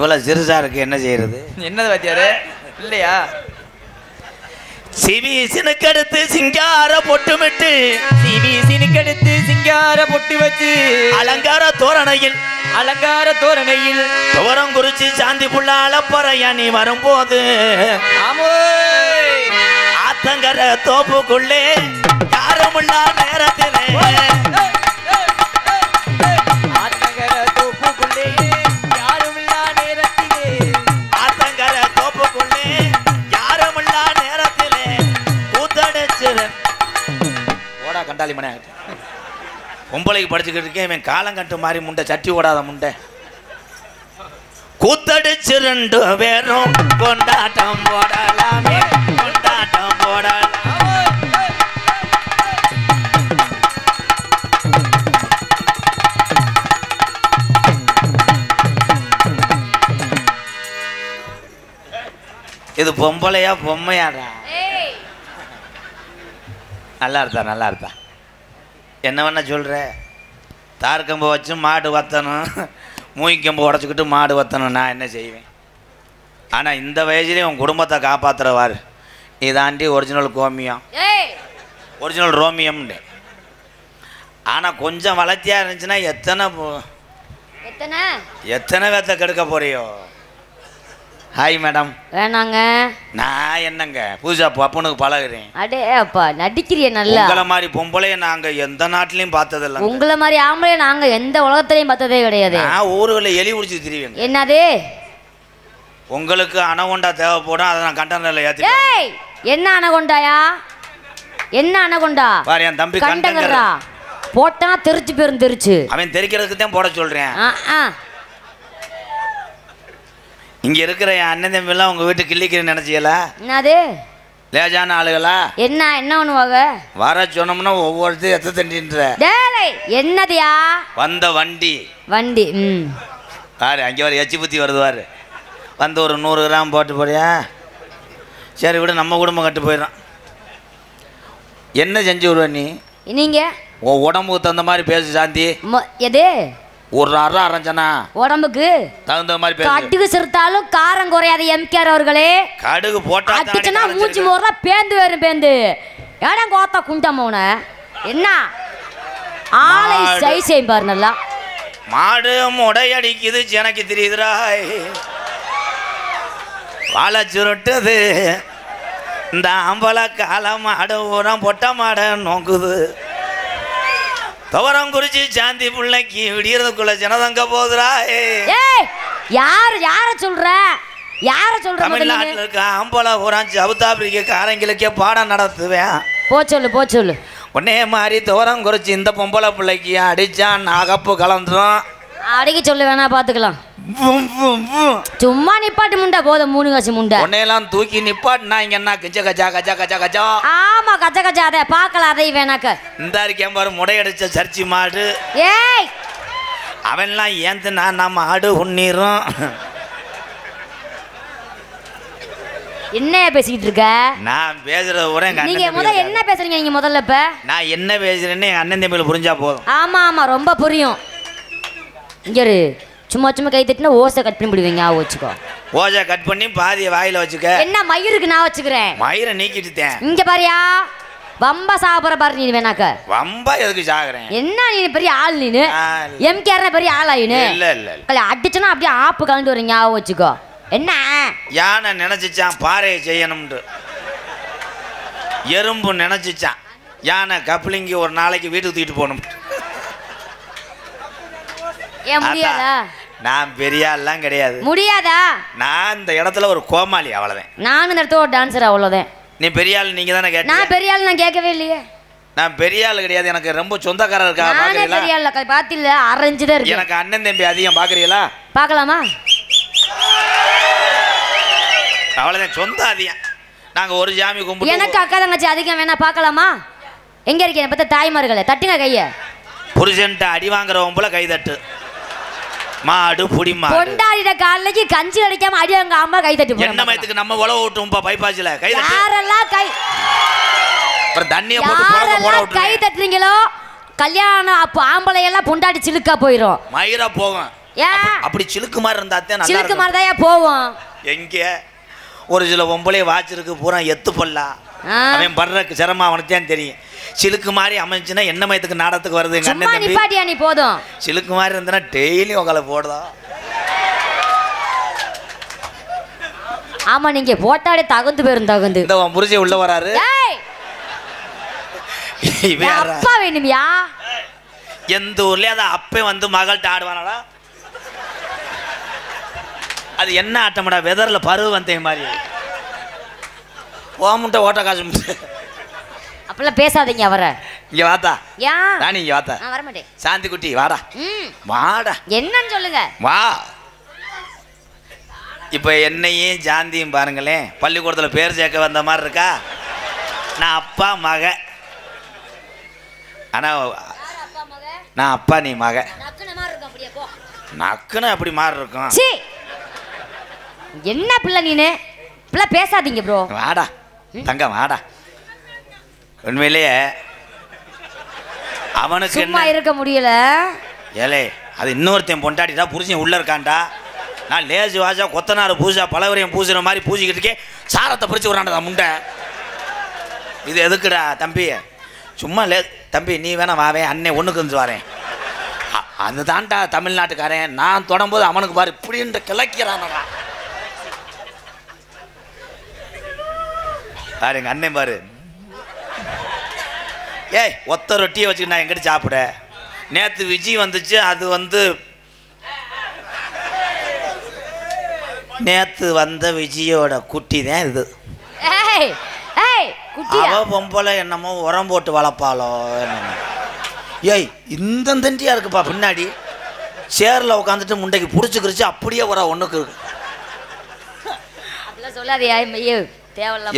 இவ்வளவு சிறுசா இருக்கு, என்ன செய்யறது? என்னது வாத்தியாரு இல்லையா? சிபிசினுக்கு அடுத்து சிங்கார பொட்டுமிட்டு, சிபிசினுக்கு அடுத்து சிங்கார பொட்டு வச்சு, அலங்கார தோரணையில் துவரம் குறிச்சி சாந்தி புள்ள அளப்பறையா நீ வரும்போது, ஆத்தங்கர தோப்புக்குள்ளே யாருமுள்ள நேரத்திலே, ஆத்தங்கர தோப்புக்குள்ளே யாருமுள்ள நேரத்திலே கூத்தடிச்சிரன். ஓடா கண்டாளி மணி பொம்பளைக்கு படிச்சுக்கிட்டு இருக்கேன், இவன் காலங்கட்டு மாதிரி முண்டை, சட்டி ஓடாத முண்டை. கூத்தடிச்சு ரெண்டு பேரும் கொண்டாட்டம் போடலாமே, கொண்டாட்டம் போடலாம். இது பொம்பளையா பொம்மையாடா? நல்லா இருந்தா என்ன வேணா சொல்கிற? தார்கம்பு வச்சு மாடு வத்தணும், மூய்க்கம்பு உடச்சிக்கிட்டு மாடு வத்தணும், நான் என்ன செய்வேன்? ஆனால் இந்த வயசுலேயும் உன் குடும்பத்தை காப்பாற்றுறவார் இதாண்டி ஒரிஜினல் கோமியம், ஒரிஜினல் ரோமியம்னு. ஆனால் கொஞ்சம் வளர்த்தியாக இருந்துச்சுன்னா எத்தனை பேர்த்த கெடுக்க போறியோ? Hi madam. வேணாங்க. நான் என்னங்க புதுசா பப்பனுக்கு பழகுறேன். அடே அப்பா நடிக்கிறிய நல்லா. உங்களை மாதிரி பொம்பளைய நாங்க எந்த நாட்டிலையும் பார்த்தது இல்லை. உங்களை மாதிரி ஆம்பளை நாங்க எந்த உலகத்திலையும் பார்த்ததே கிடையாது. நான் ஊருகளில் எலி குடிச்சு திரிவேங்க. என்னது? உங்களுக்கு அனகொண்டா தேவைப்படும், அதை நான் கண்டனரில் ஏற்றி. என்ன அனகொண்டாயா? என்ன அனகொண்டா? பாரு என் தம்பி கண்டங்கறா போட்டா தெரிச்சு பேரும் தெரிச்சு. அவன் தெரிக்கிறதுக்கு தான் போட சொல்றேன். இங்க இருக்கிற என் அண்ணன் தம்பி எல்லாம் உங்க வீட்டு கிள்ளிக்கிறேன்னு நினைச்சியலா? என்னது? லேஜான ஆளுகளா? என்ன பண்ணுவாங்க? வர சொன்னோம்னா ஒவ்வொருத்தையும் எத்த தண்டின்ற. என்னதியா? வந்த வண்டி பாரு, அங்கே வர எச்சி புத்தி வருதுவாரு. வந்து ஒரு 100 கிராம் போட்டு போறியா? சரி விட, நம்ம குடும்பம் கட்டு போயிடும். என்ன செஞ்சு விடுவ நீ? நீங்க உடம்புக்கு தகுந்த மாதிரி பேசு சாந்தி. எது? ஒரு அரைஞ்சனா உடம்புக்கு தகுந்த மாதிரி பேசு. கடுகு சிறுத்தாலும் காரம் குறையாது எம்கேஆர் அவர்களே. கடுகு போட்டா அடிச்சனா மூஞ்சி மோறா பேந்து வரும் பேந்து. ஏடா கோத்தா குண்டமோன என்ன ஆளை சை பாரு நல்லா. மாடு முடையடிக்குது எனக்கு தெரியுதுடா. வாழை சுருட்டுது இந்த ஆம்பளை கால மாடு ஊரம் பொட்ட மாட நோக்குது. துவரம் குறிச்சி சாந்தி பிள்ளைக்கு விடியறதுக்குள்ள ஜனதங்க போதுரா. யார சொல்ற? தமிழ்நாட்டில் இருக்க ஆம்பளை ஊரான் சவுத் ஆப்பிரிக்க காரங்களுக்கே பாடம் நடத்துவேன். போ சொல்லு. உடனே மாதிரி துவரம் குறிச்சி இந்த பொம்பளை பிள்ளைக்கு அடிச்சான் அகப்பு கலந்துரும். அடிக்க சொல்லு வேணா பாத்துக்கலாம். சும்மா நிப்பாட்டு முண்டா போதும். 3 காசு முண்டா உன்னையெல்லாம் தூக்கி நிப்பாட்டுனா இங்க என்ன கஜ கஜா கஜா கஜா கஜா. ஆமா கஜ கஜா. அதை பார்க்கலாம். அதை வேணாக்க இந்த இருக்கேன் பாரு, முடையடிச்ச சர்ச்சி மாடு. ஏய் அவன்லாம் ஏந்துனா நம்ம ஆடு உண்ணீரும். என்ன பேசிக்கிட்டு இருக்க? நான் பேசுறது கூட நீங்க முதல்ல என்ன பேசுறீங்க? நீங்க முதல்ல இப்ப நான் என்ன பேசுறேன்னு எங்க அண்ணன் தம்பியில புரிஞ்சா போதும். ஆமா ரொம்ப புரியும். இங்க சும்மா கை தட்டினா ஓசை கட் பண்ணி விடுவீங்க. வச்சுக்கோ. ஓசை கட் பண்ணி பாதியை வாயில வச்சுக்க. என்ன மயிருக்கு நான் வச்சுக்கிறேன். மயிரை நீக்கிட்டுட்டேன். இங்க பாரியா வம்பா சாப்பிட பாரு. நீ வேணாக்க வம்பா எதுக்கு சாகுறேன்? என்ன நீ பெரிய ஆள்? நீனு எம்கேஆர் பெரிய ஆள் ஆயினு. இல்ல அடிச்சனா அப்படியே ஆப்பு கலந்து வரீங்க. வச்சுக்கோ. என்ன யானை நினைச்சிச்சான் பாறையை செய்யணும்னு. எறும்பு நினைச்சிச்சான் யானை கப்ளிங்கி ஒரு நாளைக்கு வீட்டுக்கு தூக்கிட்டு போகணும். நான் பெரிய ஆள்லாம் கிடையாது. முடியாதா? நான் இந்த இடத்துல ஒரு கோமாளி, அவ்வளவுதான். நான் இந்த இடத்துல ஒரு டான்சர், அவ்வளவுதான். நீ பெரிய ஆள் நீங்க தானே கேட்ட? நான் பெரிய ஆள் நான் கேட்கவே இல்லையே. நான் பெரிய ஆள் கிடையாது. எனக்கு ரொம்ப சொந்தக்காரர் இருக்கா. பாக்குறீங்களா? பெரிய ஆள் பாத்தில அரஞ்சுதான் இருக்கு. எனக்கு அண்ணன் தம்பி அதிகம். பாக்குறீங்களா? பார்க்கலாமா? அவ்வளவுதான், சொந்த அதிகம். நாங்க ஒரு ஜாமி கும்பிட்டு. எனக்கு அக்கா தங்கச்சி அதிகம் வேணா பார்க்கலாமா? எங்க இருக்கீங்க? பார்த்தா தாய்மார்களே தட்டுங்க கைய. புருஷன்ட்ட அடி வாங்குறவன் போல கை தட்டு. மாடு புடிமா கொண்டாடிட காலைக்கு கஞ்சி அடிக்காம அடி வாங்க அம்மா கை தட்டி. என்ன மயத்துக்கு நம்ம உழவு ஓட்டும்பா பைபாஸ்ல கை தட்டு. யாரெல்லாம் கை அப்புறம் தண்ணிய போட்டு போட போட கை தட்டுறீங்களோ கல்யாணம் அப்ப ஆம்பளை எல்லாம் பொண்டாடி சிலுக்கா போயிடும். மயிரா போகும். அப்படி சிலுக்கு மாதிரி இருந்தா தான் சிலுக்கு மாதிரி தான் போவோம். எங்க ஒரு சில பொம்பளைய வாச்சிருக்கு பூரா எத்து பல்லா, அவன் படுற சிரமம் அவனுக்கு தான் தெரியும். சிலுக்கு மாதிரி அமைஞ்சுன்னா என்ன மயத்துக்கு நாடத்துக்கு வருது எங்க அண்ணன் தம்பி. நிப்பாட்டியா நீ போதும். சிலுக்கு மாதிரி இருந்தனா டெய்லி உங்களை போடுதா. ஆமா நீங்க போட்டாலே தகுந்து போயிரும். தகுந்து இந்த உன் புருஷன் உள்ள வராரு. அப்பா வேணுமியா? எந்த ஊர்லயே அதை அப்பே வந்து மகள்கிட்ட ஆடுவானடா. அது என்ன ஆட்டமாடா, வெதர்ல பருவ வந்த மாதிரி ஓமுட்ட ஓட்ட காசு. அப்பெல்லாம் பேசாதீங்க. அவரை இங்க வாத்தா. ஏன் ராணி இங்க வாத்தா. நான் வர மாட்டேன். சாந்தி குட்டி வாடா. வாடா. என்னன்னு சொல்லுங்க. வா. இப்போ என்னையும் ஜாந்தியும் பாருங்களேன், பள்ளிக்கூடத்தில் பேர் சேர்க்க வந்த மாதிரி இருக்கா. நான் அப்பா மக, ஆனால் நான் அப்பா நீ மக. நக்குன்னு அப்படி மாதிரி இருக்கும். என்ன பிள்ளை நீனு? பிள்ளை பேசாதீங்க ப்ரோ. வாடா தங்க வாடா. உண்மையிலேயே அவனுக்கு சும்மா இருக்க முடியல. ஏலே அது இன்னொருத்தையும் பொண்டாடிட்டா புருஷன் உள்ள இருக்கான்டா. நான் லேசு வாசா கொத்தனார் பூசா பலவரையும் பூசுற மாதிரி பூசிக்கிட்டு இருக்கேன். சாரத்தை பிரிச்சு விட்றான்டா முண்டை. இது எதுக்குடா தம்பி? சும்மா தம்பி நீ வேணா வாவேன், அண்ணன் ஒன்றுக்கு வந்து வரேன். அது தான்டா தமிழ்நாட்டுக்காரன். நான் தொடரும்போது அவனுக்கு பாரு இப்படின்ற கிளக்கிறானடா. பாரு எங்கள் அண்ணன் பாரு. ஏய் ஒத்த ரொட்டியை வச்சுக்கிட்டு நான் எங்கிட்ட சாப்பிட. நேற்று விஜய் வந்துச்சு, அது வந்து நேற்று வந்த விஜயோட குட்டி தான் இது. அவ பொம்பளை என்னமோ உரம் போட்டு வளர்ப்பாளோ என்னமோ. ஏய் இந்த தண்டியா இருக்குப்பா பின்னாடி. சேரில் உட்காந்துட்டு முண்டைக்கு பிடிச்சிக்கிருச்சு அப்படியே வர ஒன்றுக்கு இருக்கு.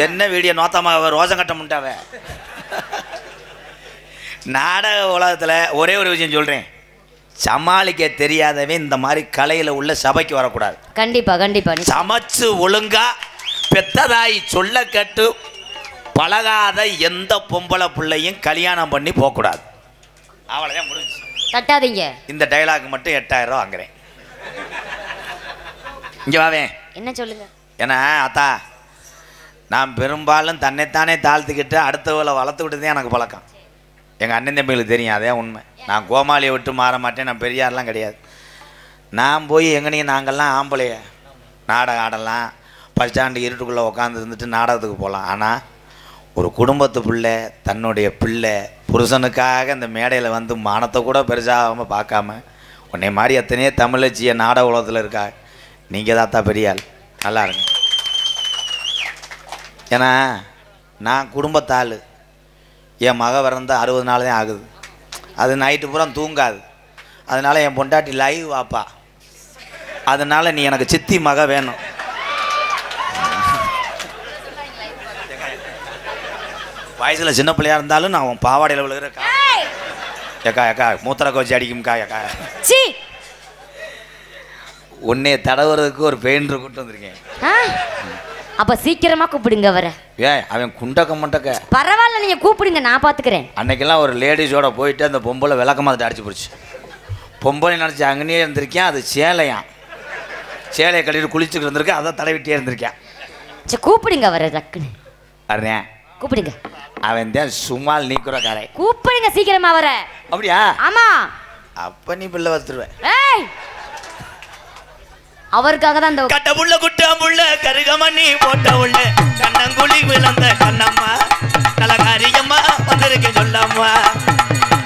என்ன வீடியோ நோத்தாமா ரோசங்கட்ட முண்டாவ. நாடக உலகத்தில் ஒரே ஒரு விஷயம் சொல்கிறேன், சமாளிக்க தெரியாதவன் இந்த மாதிரி கலையில் உள்ள சபைக்கு வரக்கூடாது. கண்டிப்பா கண்டிப்பா. சமைச்சு ஒழுங்கா பெத்ததாய் சொல்ல கேட்டு பழகாத எந்த பொம்பளை பிள்ளையும் கல்யாணம் பண்ணி போகக்கூடாது. அவ்வளோதான் முடிஞ்சு. தட்டாதீங்க. இந்த டைலாக் மட்டும் 8000 ரூபா வாங்குறேன். இங்கே வாவேன். என்ன சொல்லுங்க. ஏன்னா அத்தா நான் பெரும்பாலும் தன்னைத்தானே தாழ்த்துக்கிட்டு அடுத்தவளை வளர்த்துக்கிட்டு தான் எனக்கு பழக்கம். எங்கள் அண்ணன் தம்பிகளுக்கு தெரியும், அதே உண்மை. நான் கோமாளியை விட்டு மாற மாட்டேன். நான் பெரியாரெலாம் கிடையாது. நான் போய் எங்கனையும் நாங்கள்லாம் ஆம்பளைய நாடகம் ஆடலாம், பஸ் ஸ்டாண்டு இருட்டுக்குள்ளே உட்காந்து இருந்துட்டு நாடகத்துக்கு போகலாம். ஆனால் ஒரு குடும்பத்து பிள்ளை தன்னுடைய பிள்ளை புருஷனுக்காக இந்த மேடையில் வந்து மானத்தை கூட பெருசாகாமல் பார்க்காம உன்னை மாதிரி எத்தனையோ தமிழச்சிய நாடக உலகத்தில் இருக்கா. நீங்கள் தாத்தா பெரியாள், நல்லா இருங்க. ஏன்னா நான் குடும்பத்தாள். என் மக பிறந்து 60 நாள் தான் ஆகுது. அது நைட்டு பூரா தூங்காது. அதனால் என் பொண்டாட்டி லைவ் வாப்பா. அதனால் நீ எனக்கு சித்தி மக வேணும். வயசில் சின்ன பிள்ளையாக இருந்தாலும் நான் உன் பாவாடையில் விழுகிறக்கா. ஏக்கா ஏக்கா மூத்தரை கோச்சி அடிக்கும்க்கா. ஏக்கா உன்னைய தடவுறதுக்கு ஒரு பெயிண்டர் கூப்பிட்டு வந்திருக்கேன். அப்ப சீக்கிரமா கூப்பிடுங்க வர. அவன் குண்டக்க மண்டக்க. பரவாயில்ல நீங்க கூப்பிடுங்க, நான் பாத்துக்கிறேன். அன்னைக்கெல்லாம் ஒரு லேடிஸோட போயிட்டு அந்த பொம்பளை விளக்கமாக அடிச்சு போச்சு. பொம்பளை நினச்சி அங்கேயே இருந்திருக்கேன். அது சேலையான். சேலையை கட்டிட்டு குளிச்சுட்டு இருந்திருக்கேன். அதான் தடவிட்டே இருந்திருக்கேன். சரி கூப்பிடுங்க வர டக்குன்னு. வர்றேன் கூப்பிடுங்க. அவன் தான் சும்மால் நீக்குற காரை. கூப்பிடுங்க சீக்கிரமா வர. அப்படியா? ஆமா. அப்ப நீ பிள்ளை வச்சுருவேன். அவருக்காக தான் இந்த கட்ட புள்ள குட்டா புள்ள கருகமணி போட்ட உள்ள கண்ணங்குழி விழுந்த கண்ணம்மா கலகாரியம்மா வந்திருக்க சொல்லம்மா.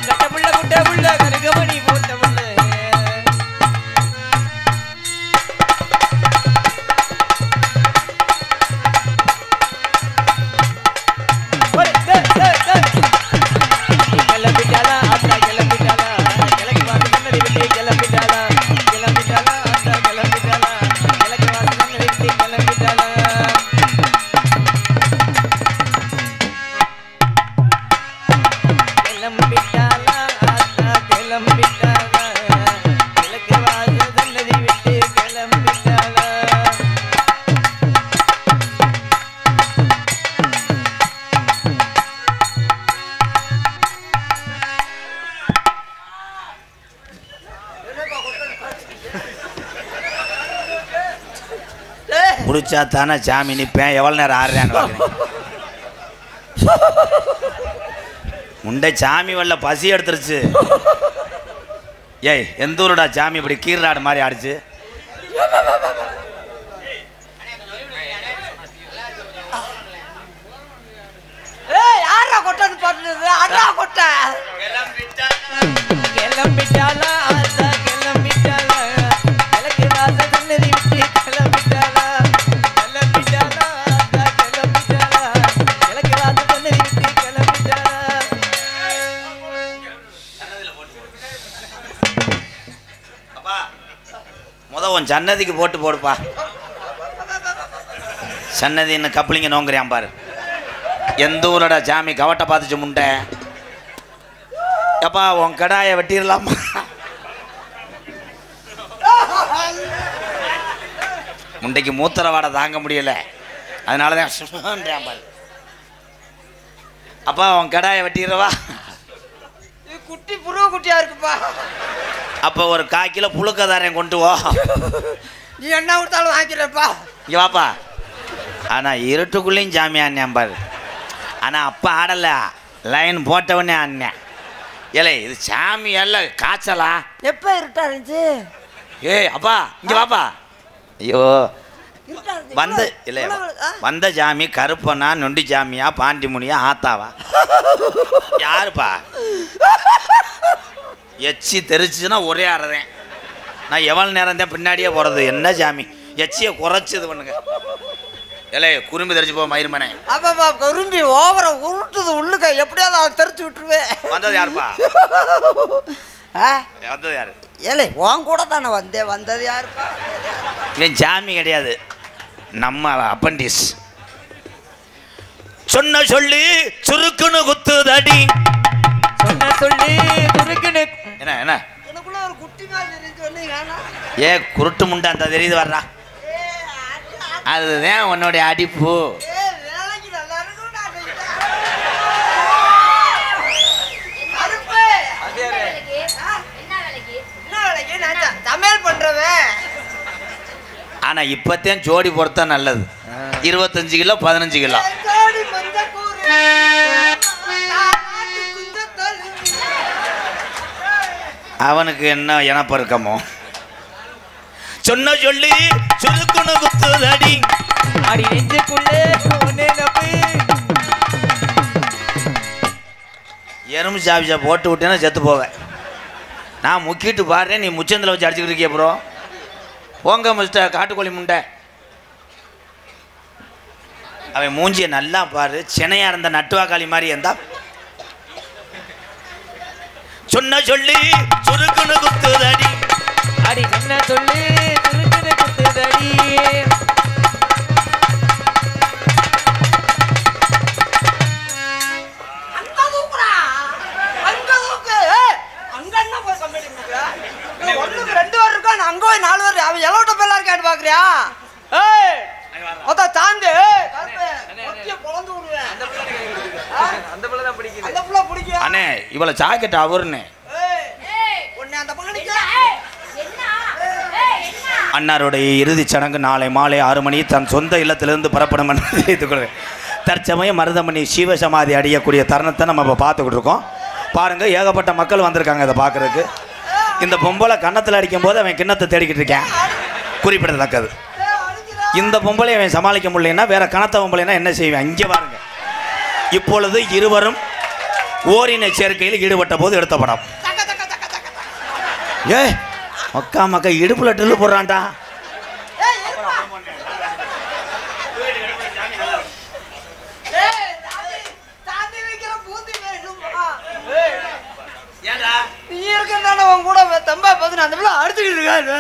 கட்ட புள்ள குட்டா புள்ள கருகமணி போட்ட உள்ள கிளம்பிட்டாளா அத்தா கிளம்பிட்டாளா கிழக்கு வாசல் கண்ணடி விட்டு கிளம்பிட்டாளா கிளம்பிட்டாளா அத்தா கிளம்பிட்டாளா கிழக்கு வாசல் கண்ணடி விட்டு கிளம்பிட்டாளா. கிளம்பிட்டாளா அத்தா கிளம்பிட்டாளா கிழக்கு வாசல் கண்ணடி விட்டு கிளம்பிட்டாளா. குடிச்சா தானே சாமி நிற்பேன். எவ்வளோ நேரம் ஆடுறேன்னு பார்க்குறேன். முண்டை சாமி வரல, பசி எடுத்துருச்சு. ஏய், எந்த ஊருடா சாமி இப்படி கீராடு மாதிரி ஆடிச்சு? சன்னதிக்கு போட்டு போடுப்பா. சன்னதி என்ன கப்பலிங்க நோங்குறியான் பாரு. எந்த ஊரடா சாமி கவட்டை பார்த்துச்சு முண்டை? எப்பா உன் கடாயை வெட்டிடலாமா? முண்டைக்கு மூத்திர வாடை தாங்க முடியல, அதனாலதான் பாரு. அப்பா உன் கடாயை வெட்டிடுறவா? குட்டி புருவ குட்டியா இருக்குப்பா. அப்போ ஒரு 1/4 கிலோ புழுக்கதாரையும் கொண்டு வா. நீ என்ன விட்டாலும் வாங்கிக்கிறப்பா. இங்கே வாப்பா. ஆனால் இருட்டுக்குள்ளேயும் சாமி ஆடினேன் பாரு. ஆனால் அப்பா ஆடலை, லைன் போட்டவனே ஆடினேன். ஏலே இது சாமி எல்லாம் காய்ச்சலா? எப்போ இருட்டா இருந்துச்சு? ஏய் அப்பா இங்கே வாப்பா. ஐயோ வந்த இல்லை, வந்த சாமி கருப்பனா, நொண்டி சாமியா, பாண்டிமுனியா, ஆத்தாவா? யாருப்பா? எச்சி தெரிச்சுன்னா ஒரே ஆடுறேன். நான் எவ்வளோ நேரம் தான் பின்னாடியே போகிறது. என்ன சாமி எச்சியை குறைச்சது பண்ணுங்க. இல்லை குறும்பி தெரிச்சு போ மயிருமனே. ஆமாப்பா, குறும்பி ஓவரை உருட்டுது உள்ளுக்க, எப்படியாவது அதை தெரிச்சு விட்டுருவேன். வந்தது யாருப்பா? வந்தது யாரு? ஏலே உன் கூட தானே வந்தேன். வந்தது யாருப்பா? இவன் சாமி கிடையாது, நம்ம அப்பண்டிஸ். சொன்ன சொல்லி சுருக்குன்னு குத்துதடி. சொன்ன சொல்லி சுருக்குன்னு என்ன என்ன எனக்குள்ள ஒரு குட்டி மாதிரி இருந்து சொன்னீங்க. ஏ குருட்டு முண்டை அந்த தெரியுது வர்றா, அதுதான் உன்னுடைய அடிப்பு. சமையல் பண்றவன். ஆனா இப்பத்தான் ஜோடி பொறுத்தா நல்லது. 25 கிலோ 15 கிலோ. அவனுக்கு என்ன இனப்பெருக்கமோ? சொன்ன சொல்லி சுருக்குன்னு குத்துதடி. அடி நெஞ்சுக்குள்ளே எறும்பு சாப்பிச்சா போட்டு விட்டேன்னா செத்து போவேன். நான் முக்கிட்டு பாடுறேன், நீ முச்சந்தில் வச்சு அடிச்சுக்கிட்டு இருக்கிய. ப்ரோ போங்க மிஸ்டர் காட்டுக்கோழி முண்டை. அவன் மூஞ்சியை நல்லா பாரு, சினையா இருந்த நட்டுவாக்காளி மாதிரி இருந்தா. சொன்ன சொல்லி சுருக்குன்னு குத்துதடி. அடி சொன்ன சொல்லி சுருக்குன்னு குத்துதடி. அங்க போய் 4 பேர் அவன் எலோட்ட பேர்லாம் இருக்கான்னு பாக்குறியா? சாந்து அண்ணே இவளை ஜாக்கெட் அவருன்னு அன்னாருடைய இறுதிச் சடங்கு நாளை மாலை 6 மணி தன் சொந்த இல்லத்திலிருந்து புறப்படும் என்று தெரிவித்துக்கொள்வேன். தற்சமயம் மருதமணி சிவசமாதி அடையக்கூடிய தருணத்தை நம்ம இப்போ பார்த்துக்கிட்டு இருக்கோம். பாருங்க, ஏகப்பட்ட மக்கள் வந்திருக்காங்க இதை பார்க்கறதுக்கு. இந்த பொம்பளை கன்னத்தில் அடிக்கும் போது அவன் கிண்ணத்தை தேடிக்கிட்டு இருக்கேன், குறிப்பிடத்தக்கது. இந்த பொம்பளை அவன் சமாளிக்க முடியலன்னா வேற கனத்த பொம்பளைனா என்ன செய்வேன்? இங்கே பாருங்க, இப்பொழுது இருவரும் ஓரின சேர்க்கையில் ஈடுபட்ட போது எடுத்த படம். ஏ மக்கா மக்கா இடுப்புல டில்லு போடுறான்டா. கூட தம்பா பார்த்து அந்த பிள்ளை அடிச்சுக்கிட்டு இருக்காரு.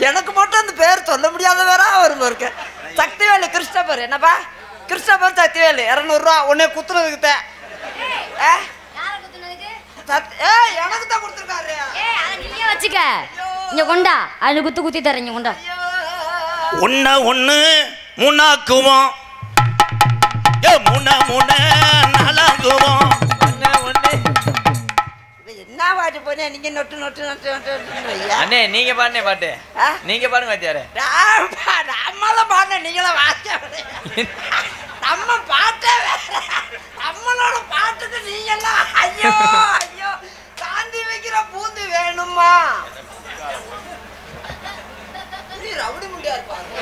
எனக்கு மட்டும் அந்த பேர் சொல்ல முடியாத வேற வரும் இருக்கு. சக்திவேலு கிறிஸ்டபர். என்னப்பா கிறிஸ்டபர் சக்திவேலு 200 ரூபா உன்னை குத்துறதுக்கு. எனக்கு தான் கொடுத்துருக்காரு. வச்சுக்க இங்க கொண்டா, அது குத்தி தரேன். கொண்டா ஒன்ன ஒண்ணு மூணாக்குவோம் மூண நாளாக்குவோம் என்ன பாட்டு போனே நீங்க நொட்டு நொட்டு நொட்டு நொட்டு அண்ணே நீங்க பாடுனே பாட்டு நீங்க பாடுங்க வாத்தியாரே நம்மளும் பாடுன நீங்களும் வாங்க நம்ம பாட்டே வேற நம்மளோட பாட்டுக்கு நீங்கெல்லாம் ஐயோ ஐயோ தாண்டி வைக்கிற பூந்து வேணுமா ரவுடி முடியா இருப்பாங்க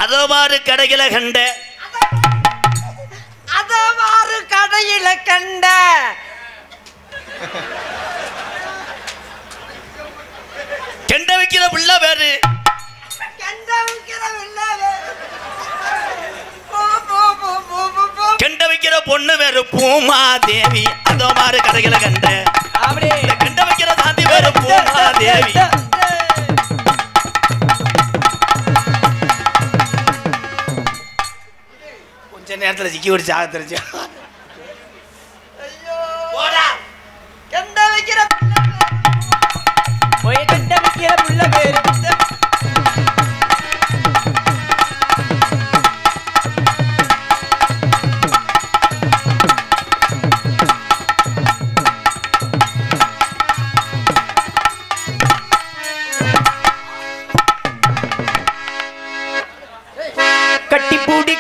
அதோமாறு கடையில கண்ட அதோமாறு கடையில கண்ட கெண்ட வைக்கிற பிள்ளை பேரு கெண்ட வைக்கிற பிள்ளை கெண்ட வைக்கிற பொண்ணு பேரு பூமாதேவி அதோமாறு கடையில கண்ட கெண்ட வைக்கிற சாந்தி பேரு பூமாதேவி கொஞ்ச நேரத்தில் சிக்கி ஒரு சாக தெரிஞ்சு கெண்ட வைக்கிற போய் கெண்ட வைக்கிற புள்ள பேரு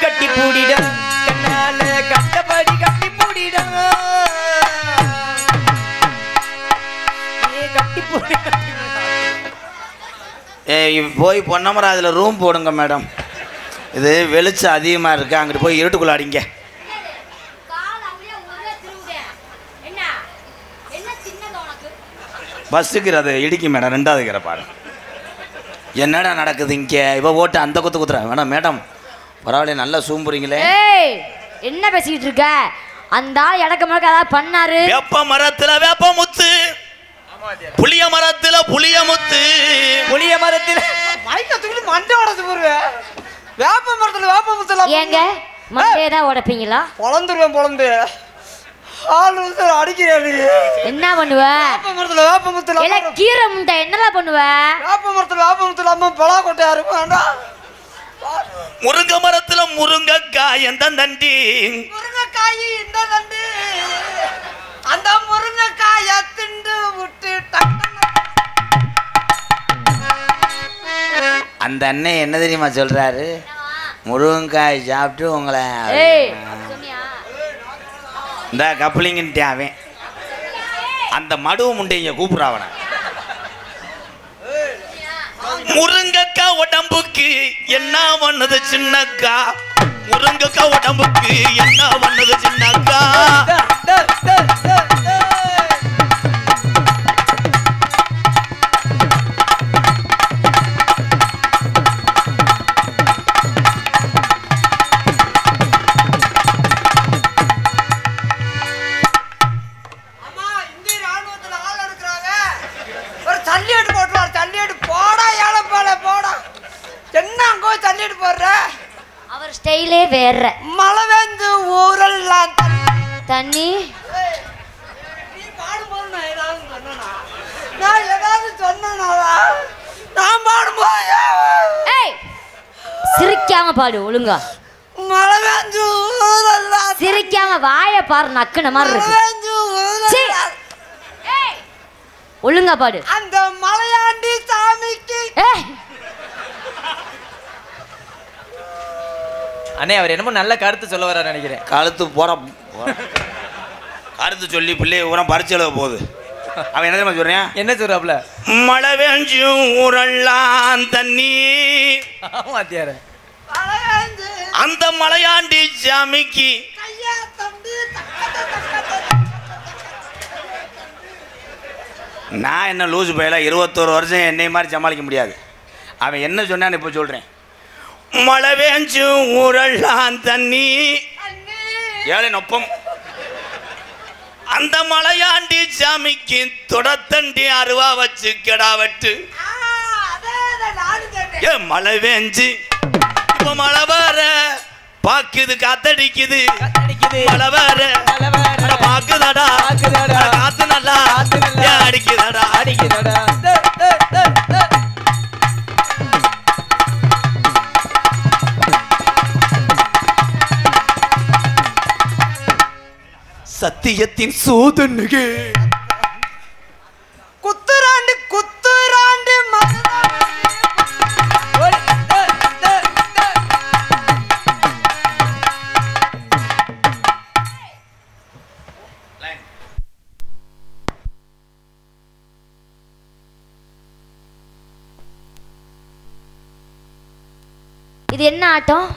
கட்டி பூடிட கண்ணால கட்டபடி கட்டி பூடிட கட்டி பூடி போய் பொன்னமராஜில் ரூம் போடுங்க மேடம் இது வெளிச்சம் அதிகமாக இருக்கு அங்கிட்டு போய் இருட்டுக்குள்ள அடிங்க பஸ்ஸுக்கு அது இடிக்கும் மேடம் ரெண்டாவது கிற பாரு என்னடா நடக்குது இங்கே இவ ஓட்டு அந்த குத்து குத்துறா வேணாம் மேடம் பரவாயில்ல நல்லா சூம்புறீங்களே என்ன பேசிக்கிட்டு இருக்க அந்த ஆள் இடக்க முழக்க ஏதாவது பண்ணாரு வேப்ப மரத்துல வேப்ப முத்து புளிய மரத்துல புளிய முத்து புளிய மரத்துல மைக்க தூக்கி மண்டை உடச்சு போடுவேன் வேப்ப மரத்துல வேப்ப முத்துல ஏங்க மண்டே தான் உடைப்பீங்களா பொழந்துருவேன் பொழந்து ஆள் அடிக்கிறேன் என்ன பண்ணுவ வேப்ப மரத்துல வேப்ப முத்துல இல்ல கீரை முண்டை என்னலாம் பண்ணுவ வேப்ப மரத்துல வேப்ப முத்துல அம்மா பலா கொட்டையா இருக்கும் வேண்டாம் முருங்க மரத்துல முருங்கக்காய் எந்த தண்டி முருங்கைக்காய் இந்த தண்டு அந்த முருங்கைக்காய திண்டு விட்டு அந்த அண்ணன் என்ன தெரியுமா சொல்றாரு முருங்காய் சாப்பிட்டு உங்களை இந்த கப்ளிங்கின்ட்டு அவன் அந்த மடுவு முண்டை இங்க கூப்பிடுறாவன முருங்கக்கா உடம்புக்கு என்ன பண்ணுது சின்னக்கா முருங்கக்கா உடம்புக்கு என்ன பண்ணுது சின்னக்கா அவர் ஸ்டைலே வேற மழை வந்து ஊரெல்லாம் தண்ணி நீ பாடும்போது நான் ஏதாவது சொன்னா நான் ஏதாவது சொன்னா நான் பாடும்போது சிரிக்காம பாடு ஒழுங்கா மழை வந்து ஊரெல்லாம் சிரிக்காம வாய பாரு நக்குன மாதிரி இருக்கு ஒழுங்கா பாடு அந்த மலையாண்டி சாமிக்கு அண்ணே அவர் என்னமோ நல்ல கருத்து சொல்ல வர நினைக்கிறேன் கழுத்து போற கருத்து சொல்லி பிள்ளைய ஊரம் பறிச்சு எழுத போகுது அவன் என்ன தெரியுமா சொல்றேன் என்ன சொல்றாப்ல மழை வேஞ்சும் ஊரெல்லாம் தண்ணி வாத்தியார அந்த மலையாண்டி சாமிக்கு நான் என்ன லூசு போயல 21 வருஷம் என்னை மாதிரி சமாளிக்க முடியாது அவன் என்ன சொன்னான்னு இப்போ சொல்றேன் மழை வேஞ்சும் ஊரெல்லாம் தண்ணி ஏழை நொப்பம் அந்த மலையாண்டி சாமிக்கு தொடத்தண்டி அருவா வச்சு கெடா வெட்டு ஏ மழை வேஞ்சு இப்ப மழை வர பாக்குது காத்தடிக்குது மழை வர பாக்குதடா காத்து நல்லா அடிக்குதடா சத்தியத்தின் சோதனையே குத்துராண்டு குத்துராண்டு இது என்ன ஆட்டம்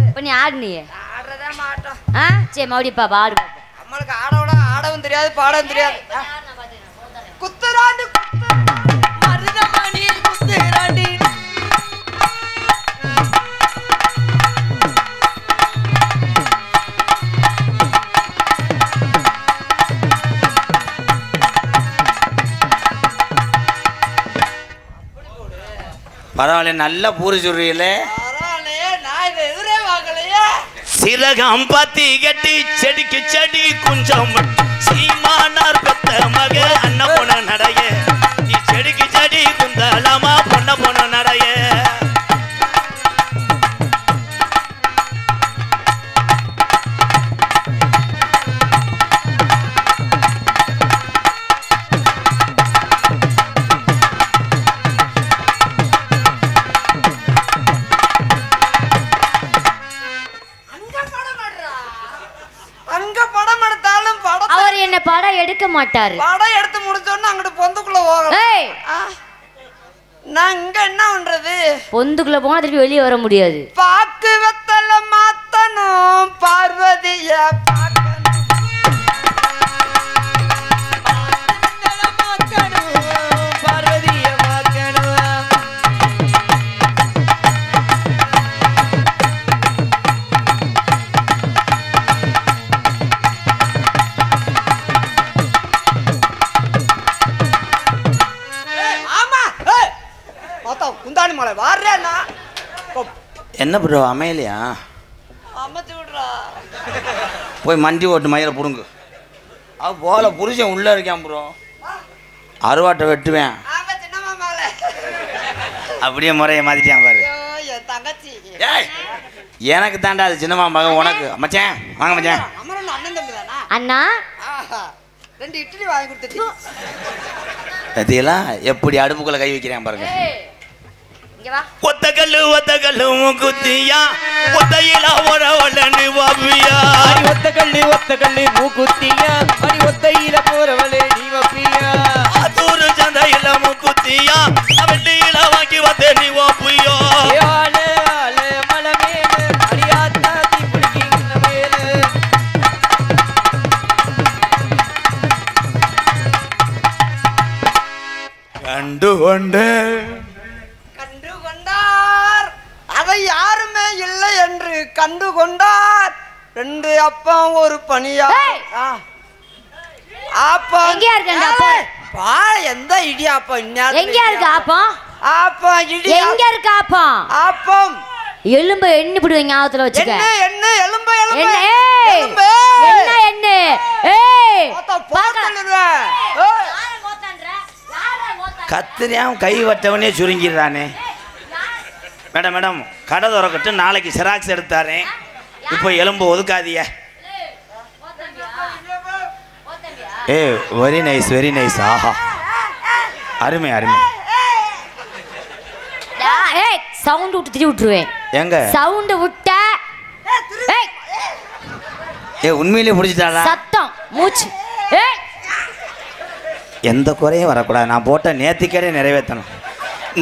இப்ப நீ ஆடுனியே ஆடுறதே மாட்டோம். சரி மறுபடியும் பாப்பா ஆடு பாப்பா. நம்மளுக்கு ஆடவும் தெரியாது பாடவும் தெரியாது. குத்துராண்டு மருதமணி குத்துராண்டி பரவாயில்ல நல்ல பூரி சொல்றீங்களே. சிறகம் பத்தி கட்டி செடிக்கு செடி குஞ்சம் சீமானார் பெத்த மக அண்ண பொண்ண நடைய செடிக்கு செடி குந்தலாமா பொண்ண பொண்ண நடைய படம் எடுக்க மாட்டாரு. படம் எடுத்து முடிச்சோன்னா அங்கிட்டு பொந்துக்குள்ள போகலாம். நான் இங்க என்ன பண்றது? பொந்துக்குள்ள போனா திருப்பி வெளியே வர முடியாது. பாக்கு வெத்தல மாத்தணும் பார்வதிய என்ன ப்ரோ அமையலையா? அமைச்சு விடுறா. போய் மண்டி ஓட்டு மயில புடுங்கு. அவ போல புருஷன் உள்ள இருக்கான் ப்ரோ. அருவாட்டை வெட்டுவேன். அப்படியே முறையை மாத்திட்டான் பாரு. எனக்கு தாண்டா அது சின்னம்மா மகன் உனக்கு. மச்சான் வாங்க மச்சான். அண்ணா 2 இட்லி வாங்கி கொடுத்துட்டு அதெல்லாம் எப்படி அடுப்புக்குள்ள கை வைக்கிறேன் பாருங்க. ஒத்த கல்லு மூக்குத்தியா ஒத்தையில போறவளனு வாப்பியா ஒத்த கல்லு மூக்குத்தியா அடி ஒத்தையில போறவளே நீ வாப்பியா அதூரு சந்தையில மூக்குத்தியா வெள்ளியில வாங்கி வந்தே நீ வாப்பியா ஆளே ஆளே மலை மேல அடியாத்தா தீ பிடிக்கிற மேல கண்டு கொண்டார் அதை யாருமே இல்லை என்று கண்டு கொண்டார். 2 அப்பம் ஒரு பனியா ஆப்பம் எங்க இருக்கா? எந்த இடியாப்பம் எங்க இருக்கு ஆப்பம்? ஆப்பம் இடி எங்க இருக்கு ஆப்பம்? ஆப்பம் எலும்பு எண்ணி பிடுவீங்க ஞாபகத்துல வச்சுக்க. என்ன எலும்பு எலும்பு எலும்பு என்ன ஏய் பாக்கறேன். கத்திரியாம் கை வட்டவனே சுருங்கிடுறானே. மேடம் மேடம் கடை திறக்கட்டு நாளைக்கு செராக்ஸ் எடுத்தாரேன். இப்போ எலும்பு ஒதுக்காதிய. வெரி நைஸ் ஆஹா அருமை அருமை. ஏய் சவுண்ட் விட்டு திரி விட்டுருவேன். எங்க சவுண்ட் விட்ட உண்மையிலேயே பிடிச்சிட்டாளா? சத்தம் மூச்சு. எந்த குறையும் வரக்கூடாது. நான் போட்ட நேத்திக்கடை நிறைவேற்றணும்.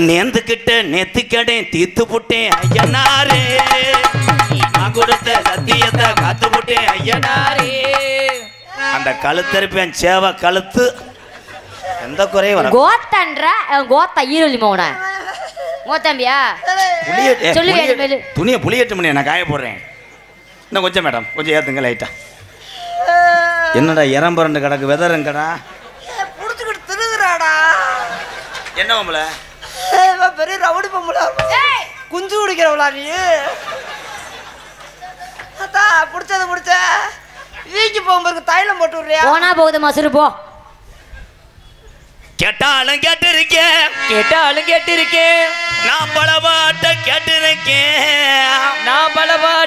நேர்ந்துக்கிட்ட நெத்திக்கடை தீர்த்து புட்டேன் ஐயனாரே. நான் கொடுத்த சத்தியத்தை காத்து புட்டேன் ஐயனாரே. அந்த கழுத்தரிப்பேன் சேவை கழுத்து எந்த குறையும் வர. கோத்தன்ற கோத்தா ஈரோலி மோன கோத்தம்பியா துணியை புளியட்டு மணி நான் காய போடுறேன். இன்னும் கொஞ்சம் மேடம் கொஞ்சம் ஏற்றுங்க லைட்டா. என்னடா இறம்பரண்டு கிடக்கு வெதருங்கடா புடிச்சுக்கிட்டு திருதுறாடா. என்ன பொம்பள பெரிய ரவுடி பொம்பளை குஞ்சு குடிக்கிறவளா நீ? புடிச்சது புடிச்ச வீக்கி போகும்போது தைலம் போட்டு விடுறியா? போனா போகுது மசுரு போ. கேட்டாலும் கேட்டிருக்கேன் நான் பல பாட்ட கேட்டிருக்கேன்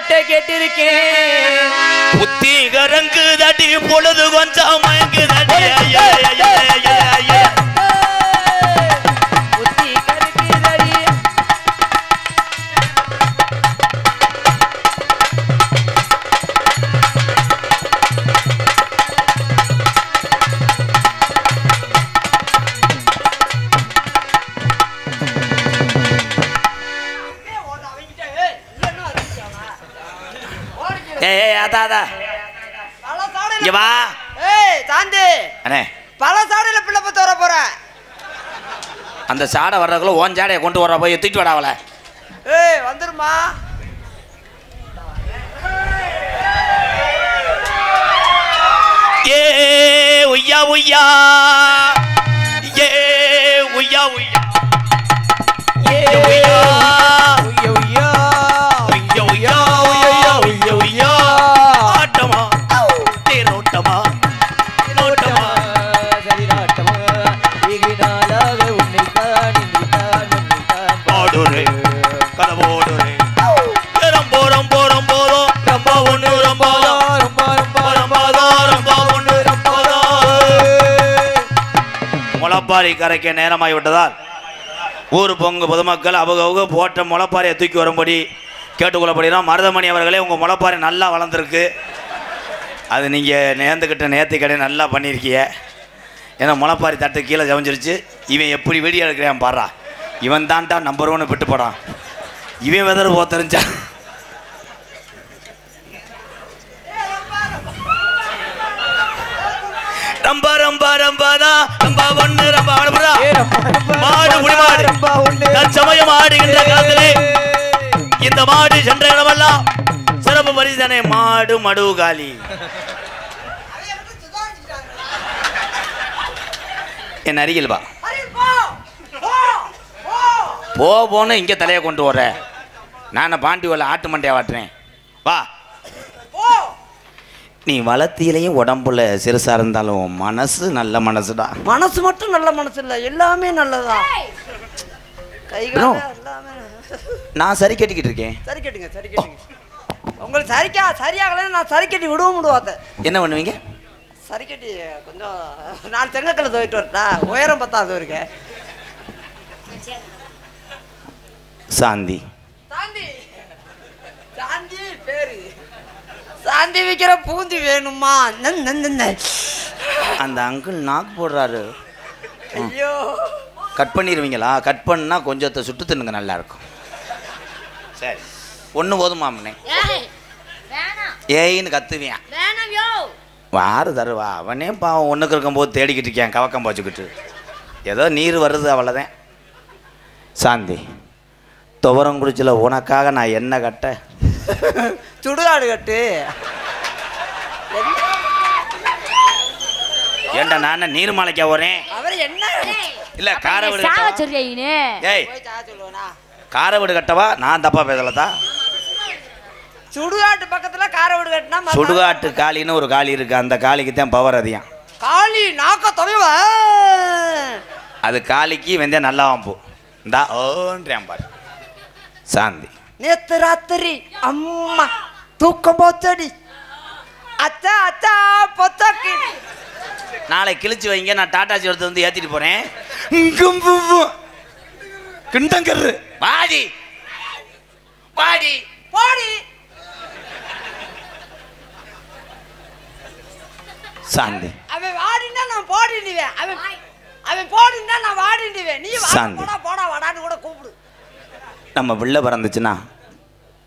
பாட்டை கேட்டிருக்கேன். புத்தி கரங்கு தடி பொழுது கொஞ்சம் மயங்கு தடி புத்தி கருக்குதடி. அதா இங்க வா. ஏய் சாந்தி, அண்ணே பல சாடையில பிள்ளை பத்து வர போறேன். அந்த சாடை வர்றதுக்குள்ள ஓன் சாடையை கொண்டு வர போய் தூக்கிட்டு வாடா அவளை. ஏய் வந்துருமா. ஏ உய்யா உய்யா ஏ உய்யா உய்யா ஏ உய்யா உய்யா உய்யா உய்யா உய்யா உய்யா உய்யா ஆட்டமா தேரோட்டமா நோட்டமா சரிராட்டமா வெகு நாளாக உன்னைத்தான் நினைத்தான் உன்னைத்தான் பாடுறே கதவோடுறே ரொம்ப ரொம்ப ரொம்ப ரொம்ப ஒன்று ரொம்ப ரொம்ப ரொம்ப ரொம்ப ஒன்று ரொம்ப முளப்பாரி கரைக்க நேரமாகி விட்டதால் ஊர் பொங்கு பொதுமக்கள் அவங்க போட்ட முளப்பாரியை தூக்கி வரும்படி கேட்டுக்கொள்ளப்படுகிறோம். மருதமணி அவர்களே, உங்கள் முளப்பாரி நல்லா வளர்ந்துருக்கு. அது நீங்கள் நேர்ந்துக்கிட்ட கடை நல்லா பண்ணியிருக்கீங்க. ஏன்னா முளப்பாரி தட்டு கீழே ஜவஞ்சிருச்சு. இவன் எப்படி வெடி எடுக்கிறான் பாடுறா. இவன் தான்டா நம்பர் 1 விட்டு போடான். இவன் வெதர் போத்தறிஞ்சா ரொம்ப ரொம்ப ரொம்ப தான் ரொம்ப ஒன்று ரொம்ப மாடு குடிமாடு தற்சமயம் ஆடுகின்ற காலத்திலே இந்த மாடு சென்ற இடமெல்லாம் சிறப்பு பரிசனை மாடு மடுவு காலி. என் அருகில் வா. போன்னு இங்கே தலையை கொண்டு வர. நான் பாண்டி வரல ஆட்டு மண்டையா வாட்டுறேன். வா. நீ வளர்த்தியிலையும் உடம்புல சிறுசா இருந்தாலும் மனசு நல்ல மனசுடா. மனசு மட்டும் நல்ல மனசு இல்ல, எல்லாமே நல்லதா. நான் சரி கட்டிக்கிட்டு இருக்கேன். சரி கட்டுங்க, சரி கட்டுங்க. உங்களுக்கு சரியாகலன்னு நான் சரி கட்டி விடுவோம் விடுவாத்த. என்ன பண்ணுவீங்க? சரி கட்டி கொஞ்சம் நான் தெங்கக்கல்ல தோயிட்டு வரட்டா. உயரம் பத்தாது இருக்க. சாந்தி சாந்தி பேரு சாந்தி வைக்கிற பூந்தி வேணுமா? அந்த அங்கிள் நாக்கு போடுறாரு. ஐயோ, கட் பண்ணிடுவீங்களா? கட் பண்ணா கொஞ்சத்தை சுட்டு தின்னுங்க, நல்லா இருக்கும். சரி, ஒன்று போதுமாம்னே. ஏயின்னு கத்துவியான். வாரு தருவா. அவனே பாவம் ஒன்றுக்கு இருக்கும்போது தேடிக்கிட்டு இருக்கேன் கவக்கம் போச்சுக்கிட்டு. ஏதோ நீர் வருது அவ்வளோதான். சாந்தி, துவரங்குறிச்சியில் உனக்காக நான் என்ன கட்ட? சுடுகாடு கட்டு. ஏண்டா நான் நீர்மலைக்கா போறேன். அவர் என்ன இல்ல காரவீடு ஏய் சொல்லுவா? காரவீடு கட்டவா? நான் தப்பா பேசலதா. சுடுகாட்டு பக்கத்துல காரவீடு கட்டினா சுடுகாட்டு காளின்னு ஒரு காளி இருக்கு. அந்த காளிக்கு தான் பவர் அதிகம். காளி நாக்க தொலைவ. அது காளிக்கு வெந்தே நல்லா வாம்பு. இந்தா ஓன்றேன் பாரு. சாந்தி, நேத்து ராத்திரி அம்மா தூக்கம் போச்சடி. அச்சா அச்சா பொத்தக்கி. நாளை கிழிச்சு வைங்க. நான் டாட்டாச்சி எடுத்து வந்து ஏத்திட்டு போறேன். கிண்டங்கரு வாடி வாடி போடி. சாந்தி, அவன் வாடினா நான் போடிடுவேன். அவன் போடினா நான் வாடிடுவேன். நீ போடா போடா வாடான்னு கூட கூப்பிடு. நம்ம பிள்ளை பிறந்துச்சுன்னா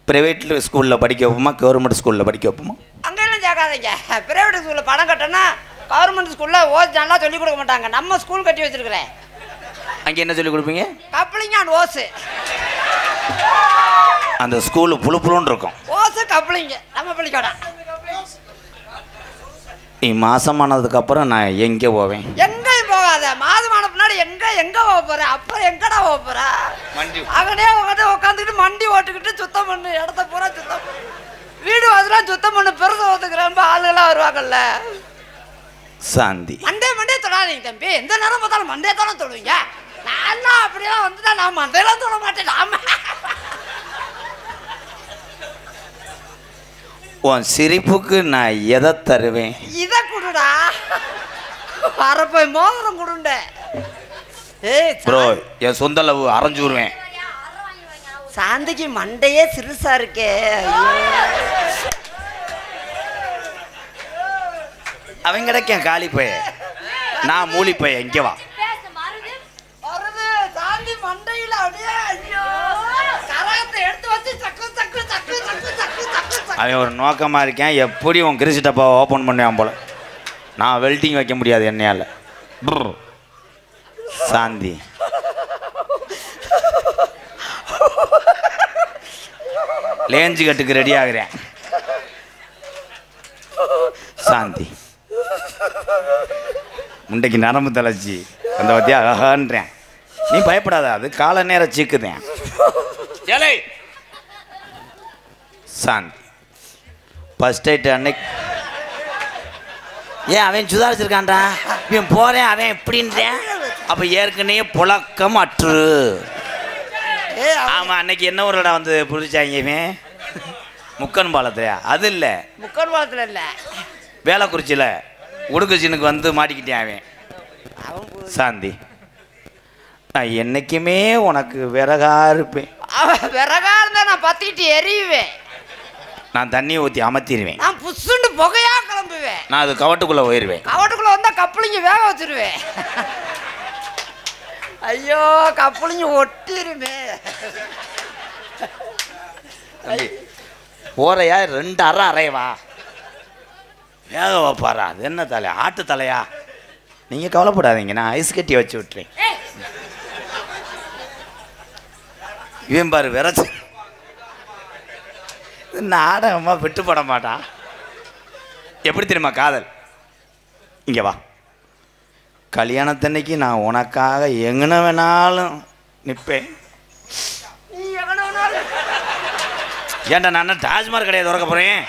பிரைவேட் ஸ்கூலில் படிக்க வைப்போமா, கவர்மெண்ட் ஸ்கூலில் படிக்க வைப்போமா? அங்கெல்லாம் கேட்காதீங்க. பிரைவேட் ஸ்கூலில் பணம் கட்டினா கவர்மெண்ட் ஸ்கூலில் நல்லா சொல்லிக் கொடுக்க மாட்டாங்க. நம்ம ஸ்கூல் கட்டி வச்சிருக்கிறேன். அங்கே என்ன சொல்லிக் கொடுப்பீங்க? கப்ளிங் அண்ட் ஓசு. அந்த ஸ்கூலு புழு புழுன்னு இருக்கும். ஓசு கப்ளிங்க நம்ம பள்ளிக்கூடம். நீ மாசமானதுக்கப்புறம் நான் எங்கே போவேன்? எங்கேயும் போகாத. மாதமான பின்னாடி எங்க போக போற? அப்புறம் எங்கடா போக போற? அங்கனே உட்காந்துக்கிட்டு மண்டி ஓட்டுக்கிட்டு சுத்தம் பண்ணு. இடத்த பூரா சுத்தம் பண்ணு. வீடு அதெல்லாம் சுத்தம் பண்ணு. பெருசு ஓத்துக்கிறப்ப ஆளுகள்லாம் வருவாங்கல்ல. சாந்தி, மண்டே தொடாதீங்க தம்பி. எந்த நேரம் பார்த்தாலும் மண்டே தானே தொடுவீங்க. நான் அப்படியெல்லாம் வந்துட்டா நான் மண்டையெல்லாம் தொட மாட்டேன். உன் சிரிப்புக்கு நான் எதை தருவேன்? இதை கொடுடா. அரப்பை மோதிரம் கொடுண்ட. ஏய் ப்ரோ, என் சொந்த லவ் அரைஞ்சு விடுவேன். சாந்திக்கு மண்டையே சிறுசா இருக்கே. அவன் கிடைக்கேன் காலி பைய, நான் மூலி பைய. இங்கே வா. சாந்தி மண்டையில அப்படியே கரகத்தை எடுத்து வச்சு சக்கு சக்கு சக்கு சக்கு சக்கு சக்கு. அவன் ஒரு நோக்கமாக இருக்கேன், எப்படி உன் கிரிசி டப்பாவை ஓப்பன் பண்ணுவான் போல. நான் வெல்டிங் வைக்க முடியாது என்னையால். சாந்தி லேஞ்சு கட்டுக்கு ரெடி ஆகிறேன். சாந்தி முண்டைக்கு நரம்பு தலைச்சி அந்த வத்தியா அழகான்றேன். நீ பயப்படாத, அது கால நேரம் சீக்குதேன். சாந்தி ஃபர்ஸ்ட் நைட் அன்னைக்கு ஏன் அவன் சுதாரிச்சிருக்கான்டா, இவன் போகிறேன் அவன் எப்படின்றேன். அப்போ ஏற்கனவே புழக்கம் அற்று. ஆமாம், அன்னைக்கு என்ன ஒரு இடம் வந்து பிடிச்சாங்க இவன் முக்கன் பாலத்தையா? அது இல்லை, முக்கன் பாலத்தில் இல்லை, வேலைக்குறிச்சியில் உடுக்குச்சினுக்கு வந்து மாட்டிக்கிட்டேன் அவன். சாந்தி நான் என்னைக்குமே உனக்கு விறகா இருப்பேன். விறகா இருந்தா நான் பத்திக்கிட்டு எரியுவேன். நான் தண்ணியை ஊற்றி அமர்த்திடுவேன். நான் புசுண்டு புகையா கிளம்புவேன். நான் அது கவட்டுக்குள்ளே போயிடுவேன். கவட்டுக்குள்ள வந்தா கப்பலிங்க வேக வச்சிருவேன். ஐயோ கப்பலிங்க ஒட்டிருமே. போறையா 2 அரை அரைவா வேக வைப்பாரா? அது என்ன தலையா, ஆட்டு தலையா? நீங்கள் கவலைப்படாதீங்க, நான் ஐஸ் கட்டி வச்சு விட்டுறேன். இவன் பாரு விரைச்சி நாடகமாக விட்டு போட மாட்டான். எப்படி தெரியுமா காதல்? இங்கே வா, கல்யாணத்தன்னைக்கு நான் உனக்காக எங்கன வேணாலும் நிற்பேன். ஏன்டா நான் டாஜ்மார் கடையை திறக்க போகிறேன்.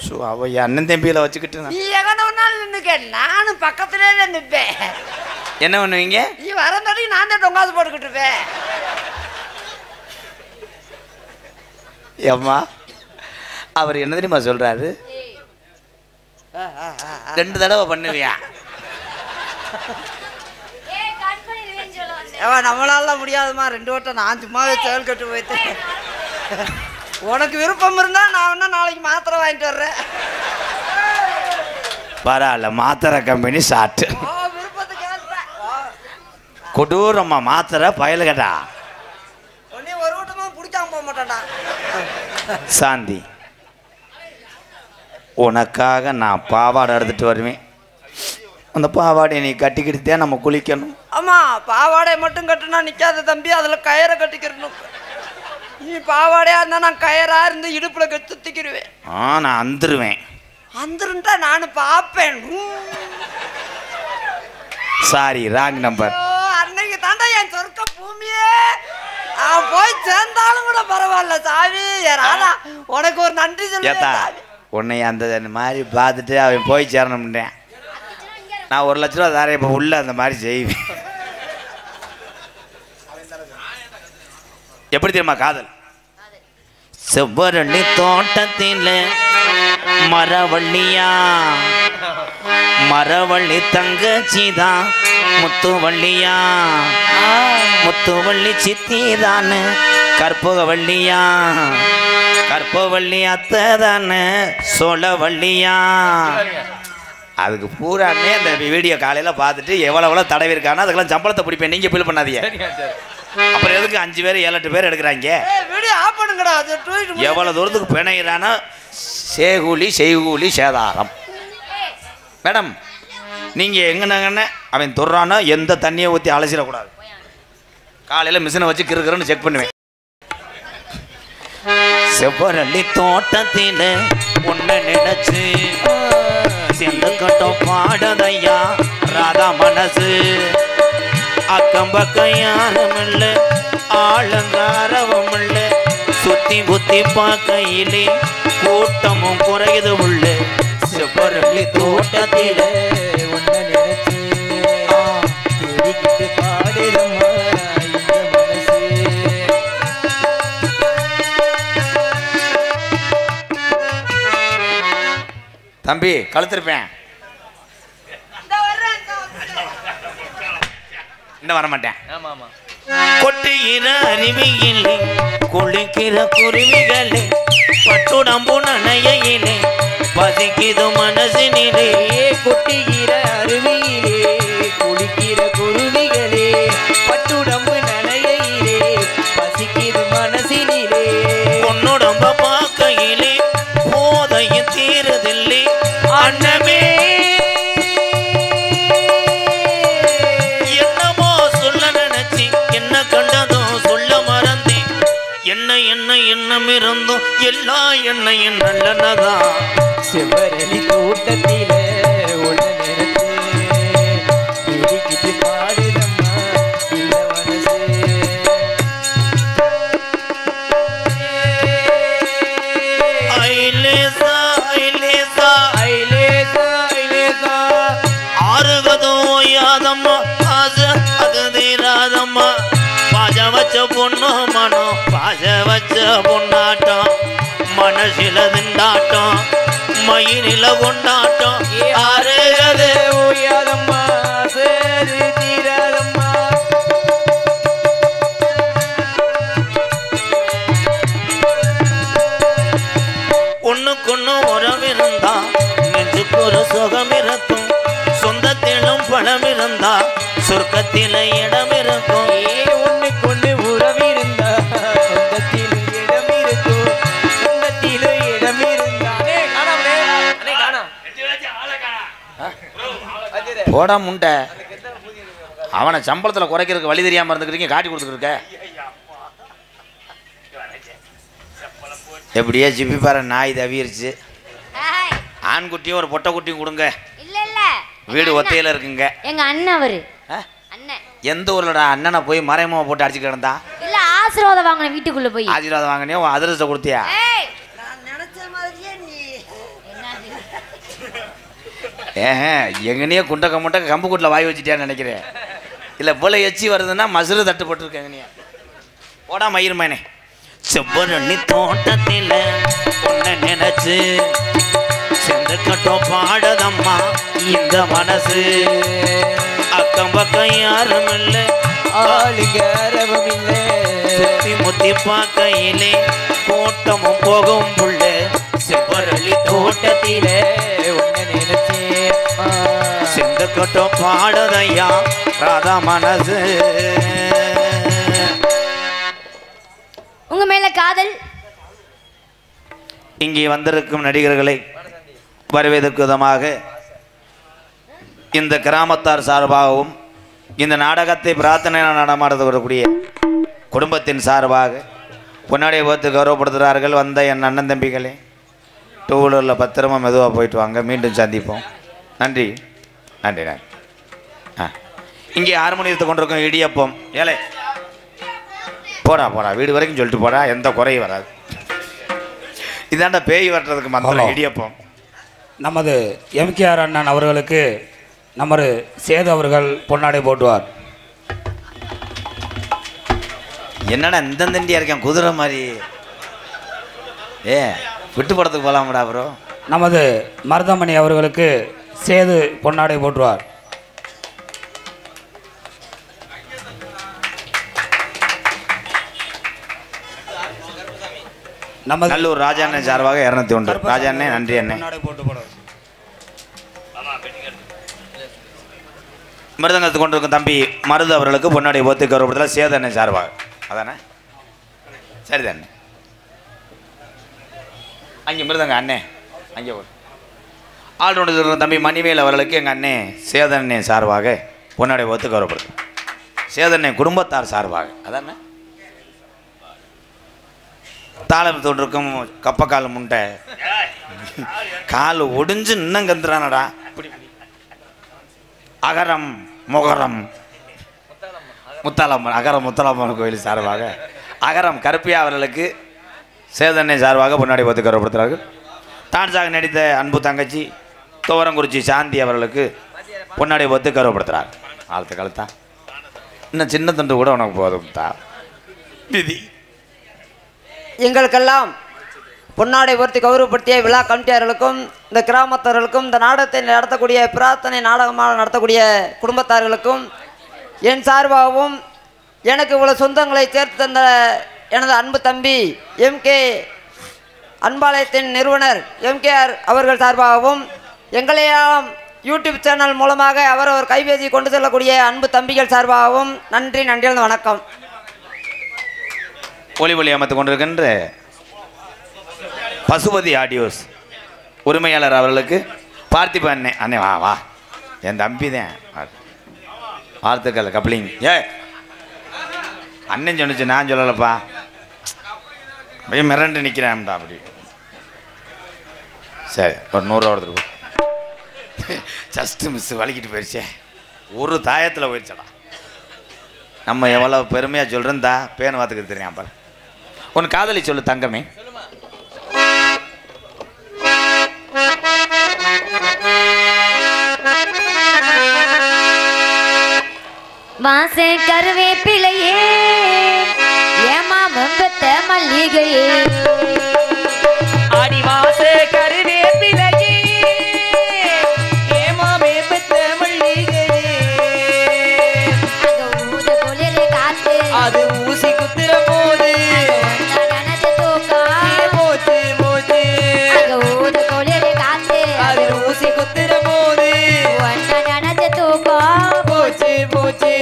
ஸோ அவ அண்ணன் தம்பியில் வச்சுக்கிட்டு நீ எங்கனாலும் நின்றுக்க, நானும் பக்கத்துலேயே தான் நிற்பேன். என்ன பண்ணுவீங்க? நீ வரந்தாடி நான் தான் டொங்காது போட்டுக்கிட்டு இருப்பேன். அம்மா அவர் என்ன தெரியுமா சொல்றாரு, 2 தடவை பண்ணுவியா? நம்மளால முடியாதுமா, 2 வட்டம் நான் சும்மாவே செயல் கட்டு போயிட்டு. உனக்கு விருப்பம் இருந்தா நான் வேணா நாளைக்கு மாத்திரை வாங்கிட்டு வர்றேன். பரவாயில்ல, மாத்திரை கம்பெனி சாட்டு விருப்பத்துக்கு கொடூரம்மா மாத்திரை பயல் கேட்டா உடனே ஒரு வட்டமா பிடிக்காம போக மாட்டான்டா. சாந்தி உனக்காக நான் பாவாடை எடுத்துட்டு வருவேன். அந்த பாவாடையை நீ கட்டிக்கிட்டு நம்ம குளிக்கணும். ஆமா, பாவாடை மட்டும் கட்டுனா நிக்காத தம்பி, அதுல கயிறை கட்டிக்கிறணும். நீ பாவாடையா இருந்தா நான் கயிறா இருந்து இடுப்புல கட்டி சுத்திக்கிடுவேன். நான் அந்துருவேன். அந்துருந்தா நானும் பாப்பேன். Sorry, wrong number. அன்னைக்கு தாண்டா என் சொர்க்க பூமியே. அவன் போய் சேர்ந்தாலும் கூட பரவாயில்ல சாமி. ராதா உனக்கு ஒரு நன்றி சொல்லுவேன். உன்னை அந்த மாதிரி பார்த்துட்டு அவன் போய் சேரணும்ன்றேன். நான் 1 லட்ச ரூபா தாரேன், இப்போ உள்ள அந்த மாதிரி செய்வேன். எப்படி தெரியுமா காதல்? செவ்வரளி தோட்டத்தில் மரவள்ளியா, மரவள்ளி தங்கச்சிதான் முத்துவள்ளியா, முத்துவள்ளி சித்திதானு கற்பகவள்ளியா, கற்பகவள்ளி அத்தைதானு சோழவள்ளியா. அதுக்கு பூராமே அந்த வீடியோ காலையில் பார்த்துட்டு எவ்வளோ தடவி இருக்கானோ அதுக்கெல்லாம் சம்பளத்தை பிடிப்பேன். நீங்கள் ஃபீல் பண்ணாதீங்க. அப்புறம் எதுக்கு 5 பேர் 7-8 பேர் எடுக்கிறாங்க? எவ்வளோ தூரத்துக்கு பிணையிறானோ சேகூலி செய்கூலி சேதாரம். மேடம் நீங்கள் எங்கன்னு அவன் தொடுறானோ எந்த தண்ணியை ஊற்றி அலசிடக்கூடாது. காலையில் மிஷினை வச்சு கிருக்கிறன்னு செக் பண்ணுவேன். செவ்வரளி தோட்டத்தில் ஒன்று நினைச்சு சேர்ந்து கட்டம் பாடதையா ராதா மனசு. அக்கம் பக்கம் யாரும் இல்லை, ஆளுங்காரவும் இல்லை, சுத்தி புத்தி பார்க்கையிலே கூட்டமும் குறையுது உள்ள. செவ்வரளி தோட்டத்தில் ஒன்று நினைச்சு தேடிக்கிட்டு பாடுதம்மா இந்த மனசு. தம்பி கழுத்திருப்பேன். இன்னும் வரமாட்டேன். கொட்டுகிற அருவியிலே குளிக்கிற குருவிகளே பட்டுடம்பு நனையிலே பசிக்குது மனசினிலே. கொட்டுகிற அருவியிலே குளிக்கிற குருவிகளே பட்டுடம்பு நனையிலே பசிக்குது மனசினிலே. பொன்னுடம்ப பார்க்கையிலே போதையும் தீரதில்லை அண்ணமே. என்னமோ சொல்ல நினைச்சி என்ன கண்டதும் சொல்ல மறந்தேன். என்ன என்ன எண்ணம் இருந்தும் எல்லாம் என்ன நல்லதான். செவ்வரளி தோட்டத்தில உள்ள நிறத்து பாடுதம்மா இல்ல மனசு. ஐலேசா ஐலேசா ஐலேசா ஐலேசா ஆறுகதும் யாதம்மா ஆசை அது தீராதம்மா. பாஜ வச்ச பொண்ணு மனம் பாஜ வச்ச பொண்ணாட்டம் மனசில திண்டாட்டம் மயிரில கொண்டாட்டம். ஆறுகது ஓயாதம்மா சரி தீராதம்மா. ஒண்ணுக்கொண்ணு உறவு இருந்தா நெஞ்சுக்கு ஒரு சுகம் இருக்கும். சொந்தத்திலும் பணம் இருந்தா சொர்க்கத்தில இடம் இருக்கும். ஒண்ணுக்கொண்ணு உறவு இருந்தா சொந்தத்தில் இடம் இருக்கும். சொந்தத்தில் இடம் இருந்தானே போடா முண்டை. அவனை சம்பளத்தில் குறைக்கிறதுக்கு வழி தெரியாம இருந்துக்கிறீங்க காட்டி கொடுத்துருக்க. எப்படியே ஜிப்பி பாரு நாய் தவிருச்சு. ஆண்குட்டியும் ஒரு பொட்டை குட்டியும் கொடுங்க. இல்ல இல்ல வீடு ஒத்தையில இருக்குங்க. எங்க அண்ணன் அவரு அண்ணன். எந்த ஊர்லடா அண்ணனை போய் மறைமுக போட்டு அடிச்சு கிடந்தா? இல்ல ஆசீர்வாதம் வாங்கின வீட்டுக்குள்ள போய். ஆசீர்வாதம் வாங்கினியோ அதிர்ஷ்டம் கொடுத்தியா? நான் நினைச்ச மாதிரியே நீ எங்கனையே குண்டக்க முண்டக்க கம்பு கூட்டில் வாய் வச்சுட்டியான்னு நினைக்கிறேன். இல்லை போல எச்சி வருதுன்னா மசுறு தட்டுப்பட்டுருக்கு எங்கனையா. போடா மயிர்மேனே. செவ்வரளி தோட்டத்தில் பொண்ணை நினைச்சு செந்து கட்டம் பாடுதம்மா இந்த மனசு. அக்கம் பக்கம் யாரும் இல்லை ஆளுங்க அரவம் இல்லை. சுத்தி முத்தி பார்க்கையிலே கூட்டமும் போகும் புள்ள. செவ்வரளி தோட்டத்தில உன்னை நினைச்சேன் செந்து கட்டம் பாடுதையா ராதா மனசு. உங்க மேல காதல். இங்கே வந்திருக்கும் நடிகர்களை வரவேற்கும் விதமாக இந்த கிராமத்தார் சார்பாகவும் இந்த நாடகத்தை பிரார்த்தனை நடமாடுறது வரக்கூடிய குடும்பத்தின் சார்பாக பொன்னாடியை பார்த்து கௌரவப்படுத்துகிறார்கள். வந்த என் அண்ணன் தம்பிகளே, டூ வீலரில் பத்திரமா மெதுவாக போயிட்டு வாங்க. மீண்டும் சந்திப்போம். நன்றி நன்றி நன்றி. இங்கே ஹார்மோனியத்தை கொண்டிருக்கோம் இடியப்பம். ஏலே போடா போடா வீடு வரைக்கும் சொல்லிட்டு போடா, எந்த குறையும் வராது. இதாண்டா பேய் வர்றதுக்கு மந்திரம் இடியப்பம். நமது எம்கேஆர் அண்ணன் அவர்களுக்கு நமது சேது அவர்கள் பொன்னாடை போட்டுவார். என்னடா இந்த தண்டியா இருக்கேன் குதிரை மாதிரி. விட்டு படத்துக்கு போகலாம்டா ப்ரோ. நமது மருதமணி அவர்களுக்கு சேது பொன்னாடை போட்டுவார். நமது நல்லூர் ராஜா அண்ணன் சார்பாக 201. ராஜா அண்ணே நன்றி அண்ணே. மிருதங்கத்தை கொண்டிருக்கும் தம்பி மருது அவர்களுக்கு பொன்னாடை போத்து கௌரவப்படுத்தல சேது அண்ணன் சார்பாக. அதானே சரிதானே. அங்கே மிருதங்க அண்ணே அங்கே ஆல்ரவுண்டர் இருக்கும் தம்பி மணிவேல் அவர்களுக்கு எங்கள் அண்ணே சேதண்ணே சார்பாக பொன்னாடை போத்து கௌரவப்படுத்தும். சேதண்ணே குடும்பத்தார் சார்பாக. அதானே தாளம் தோன்றிருக்கும் கப்பக்கால் முண்டை கால் ஒடிஞ்சு இன்னும் கந்துறானடா. அகரம் முகரம் முத்தாலம்மன் அகரம் முத்தாலம்மன் கோயில் சார்பாக அகரம் கருப்பியா அவர்களுக்கு சேதனை சார்பாக பொன்னாடி பார்த்து கௌரவப்படுத்துகிறார்கள். டான்ஸாக நடித்த அன்பு தங்கச்சி துவரங்குறிச்சி சாந்தி அவர்களுக்கு பொன்னாடி பார்த்து கௌரவப்படுத்துகிறார். ஆழ்த்து கழுத்தா இன்னும் சின்ன தண்டு கூட உனக்கு போதும் தா விதி. எங்களுக்கெல்லாம் பொன்னாடை உயர்த்தி கௌரவப்படுத்திய விழா கமிட்டியாளர்களுக்கும் இந்த கிராமத்தார்களுக்கும் இந்த நாடகத்தை நடத்தக்கூடிய பிரார்த்தனை நாடகமாக நடத்தக்கூடிய குடும்பத்தார்களுக்கும் என் சார்பாகவும் எனக்கு இவ்வளோ சொந்தங்களை சேர்த்து தந்த எனது அன்பு தம்பி எம்கே அன்பாலயத்தின் நிறுவனர் எம்கேஆர் அவர்கள் சார்பாகவும் எங்களையெல்லாம் யூடியூப் சேனல் மூலமாக அவரவர் கைபேசி கொண்டு செல்லக்கூடிய அன்பு தம்பிகள் சார்பாகவும் நன்றி நன்றியார்ந்த வணக்கம். ஒளி அமைத்து கொண்டிருக்கின்ற பசுபதி ஆடியோஸ் உரிமையாளர் அவர்களுக்கு பார்த்திப அண்ணே அண்ணே வா வா என் தம்பி தான் வாழ்த்துக்கள் கப்ளிங். அண்ணன் சொன்னிச்சு நான் சொல்லலப்பா, அப்படியே மிரண்டு நிற்கிறேன்டா அப்படி. சரி ஒரு 100 ரூபா கொடுத்துருக்கோம். ஜஸ்ட்டு மிஸ்ஸு வலிக்கிட்டு போயிடுச்சே, ஒரு தாயத்தில் போயிடுச்சடா. நம்ம எவ்வளோ பெருமையாக சொல்கிறோம் தா பேன் வாத்துக்கு தெரியும். பாரு ஒன்று காதலி சொல்லு தங்கமே. வாசே கருவேப்பிலையே ஏமா வெம்பத்த மல்லிகையே ஆடிவாசே கருவேப்பிலையே ஏமா வெம்பத்த மல்லிகையே ஊத குளிரு காத்து அது ஊசி குத்துற போது நினைச்ச தூக்கம் போச்சு போச்சு ஊத குளிரு காத்து அது ஊசி குத்துற போது நினைச்ச தூக்கம் போச்சு போச்சு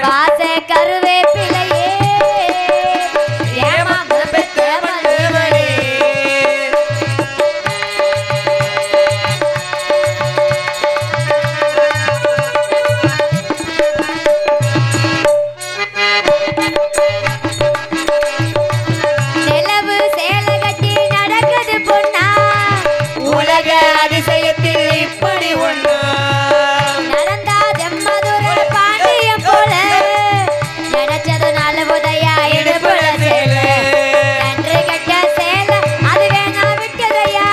வாசே கருவேப்பிலையே ஏமா வெம்பத்த மல்லிகையே நிலவு சேலை கட்டி நடக்குது பொன்னா உலக அதிசயத்தில் இப்படி ஒண்ணு நடந்தா ஜம்மதுரை பாண்டியம் போல நினைச்சது நாலு உதயா இடுப்புல சேல நன்று கட்ட சேல அது வேணா விட்டதையா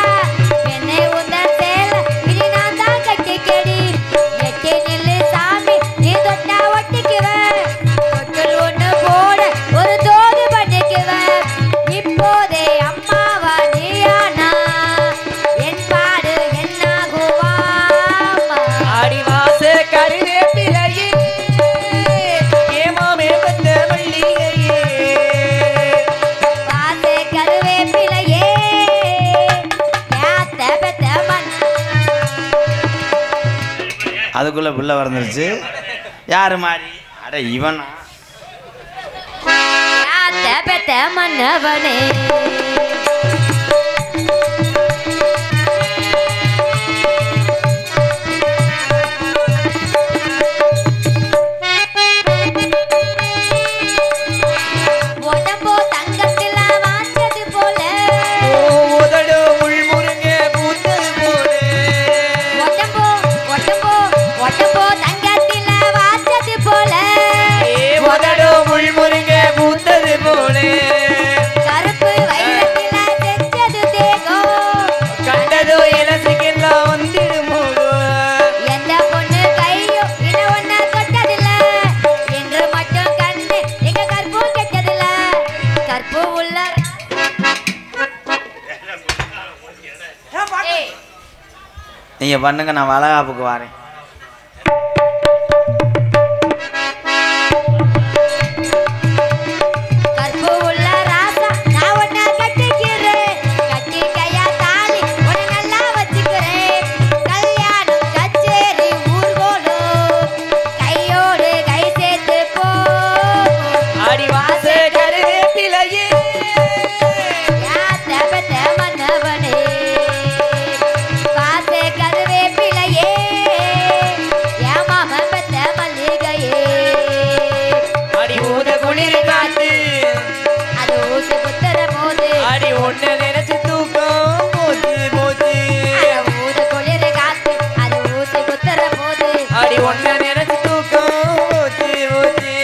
என்னை உந்தன் சேல இனி நான் தான் கட்டிக்கடி எட்டி நில்லு சாமி நீ தொட்டா ஒட்டிக்குவ தொட்டில் ஒண்ணு போட ஒரு தோது பண்ணிக்குவ இப்போதே அம்மாவா நீயானா என் பாடு என்னாகுவா ஆடிவாச கருவேப்பிலையே ஏமாமே பத்த மல்லிகையே வாசே கருவேப்பிலையே யாத்த பெத்த மண் அதுக்குள்ளே பிள்ளை வளர்ந்துருச்சு. யார் மாதிரி அட இவனா? யாத்த பெத்த மன்னவனே உடம்போ தங்கத்தில வாஞ்சது போல உதடு முள்முருங்க பூத்தது போலே உடம்போ உடம்போ உடம்போ தங்கத்தில வாஞ்சது போல உதடு முள்முருங்க பூத்தது போலே கருப்பு வைரத்தில செஞ்சது தேகம் கண்டதோ இலசுக்கெல்லாம் வந்துடுமோ எந்த பொண்ணு கையோ இன ஒன்ன தொட்டதில்ல என்று மட்டும் கண்ணு எங்க கற்பு கெட்டதில்ல கற்பு உள்ள ஏய், நீங்கள் பண்ணுங்க, நான் வளகாப்புக்கு வரேன். கற்பு உள்ள ராசா நான் உன்ன கட்டிக்கிறேன் கட்டிக்கையா தாலி உன்னை நல்லா வச்சுக்கிறேன் கல்யாணம் கச்சேரி ஊர்கோலம் கையோடு கை சேர்த்து போ ஆடிவாச கருவேப்பிலையே யாத்த பெத்த மன்னவனே வாசே கருவேப்பிலையே ஏமாம பெத்த மல்லிகையே அடி ஊத குளிர் காத்து அது ஊசி குத்துற போது அடி ஒன்ன நினைச்சு தூக்கம் போச்சு போச்சு ஊத குளிர் காத்து அது ஊசி குத்துற போது அடி ஒன்ன நினைச்சு தூக்கம் போச்சு போச்சு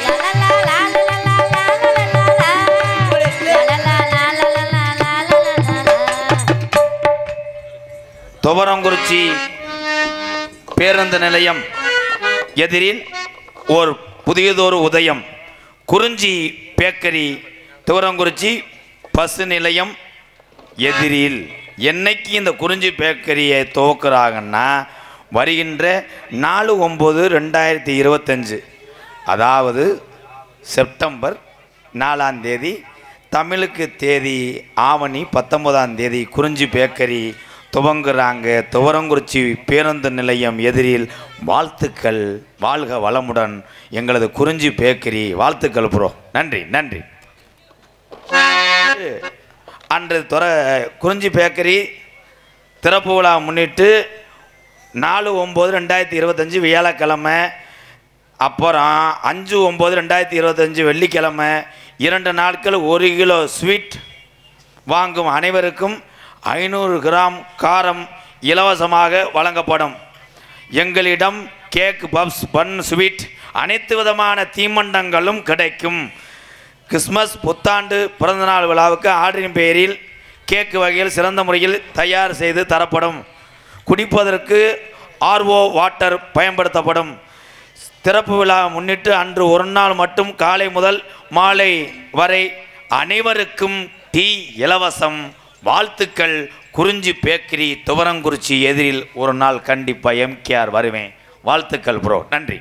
லலலா லாலலா லாலலா லலலா லாலலா லாலலா துவரங்குறிச்சி பேருந்து நிலையம் எதிரில் ஓர் புதியதொரு உதயம் குறிஞ்சி பேக்கரி துவரங்குறிச்சி பஸ் நிலையம் எதிரில் என்னைக்கு இந்த குறிஞ்சி பேக்கரியை துவக்குறாங்கன்னா வருகின்ற 4/9/2025, அதாவது செப்டம்பர் 4ஆம் தேதி, தமிழுக்கு தேதி ஆவணி 19ஆம் தேதி குறிஞ்சி பேக்கரி துவங்குறாங்க. துவரங்குறிச்சி பேருந்து நிலையம் எதிரில். வாழ்த்துக்கள், வாழ்க வளமுடன் எங்களது குறிஞ்சி பேக்கரி. வாழ்த்துக்கள் ப்ரோ. நன்றி நன்றி. அன்று குறிஞ்சி பேக்கரி திறப்பு விழா முன்னிட்டு 4/9/2025 வியாழக்கிழமை, அப்புறம் 5/9/2025 வெள்ளிக்கிழமை 2 நாட்கள் 1 கிலோ ஸ்வீட் வாங்கும் அனைவருக்கும் 500 கிராம் காரம் இலவசமாக வழங்கப்படும். எங்களிடம் கேக், பப்ஸ், பன், ஸ்வீட் அனைத்து விதமான தீமண்டங்களும் கிடைக்கும். கிறிஸ்மஸ், புத்தாண்டு, பிறந்தநாள் விழாவுக்கு ஆர்டரின் பெயரில் கேக்கு வகையில் சிறந்த முறையில் தயார் செய்து தரப்படும். குடிப்பதற்கு RO வாட்டர் பயன்படுத்தப்படும். திறப்பு விழா முன்னிட்டு அன்று ஒரு நாள் மட்டும் காலை முதல் மாலை வரை அனைவருக்கும் டீ இலவசம். வாழ்த்துக்கள். குறிஞ்சி பேக்கரி துவரங்குறிச்சி எதிரில் ஒரு நாள் கண்டிப்பாக MKR வருவேன். வாழ்த்துக்கள் ப்ரோ. நன்றி.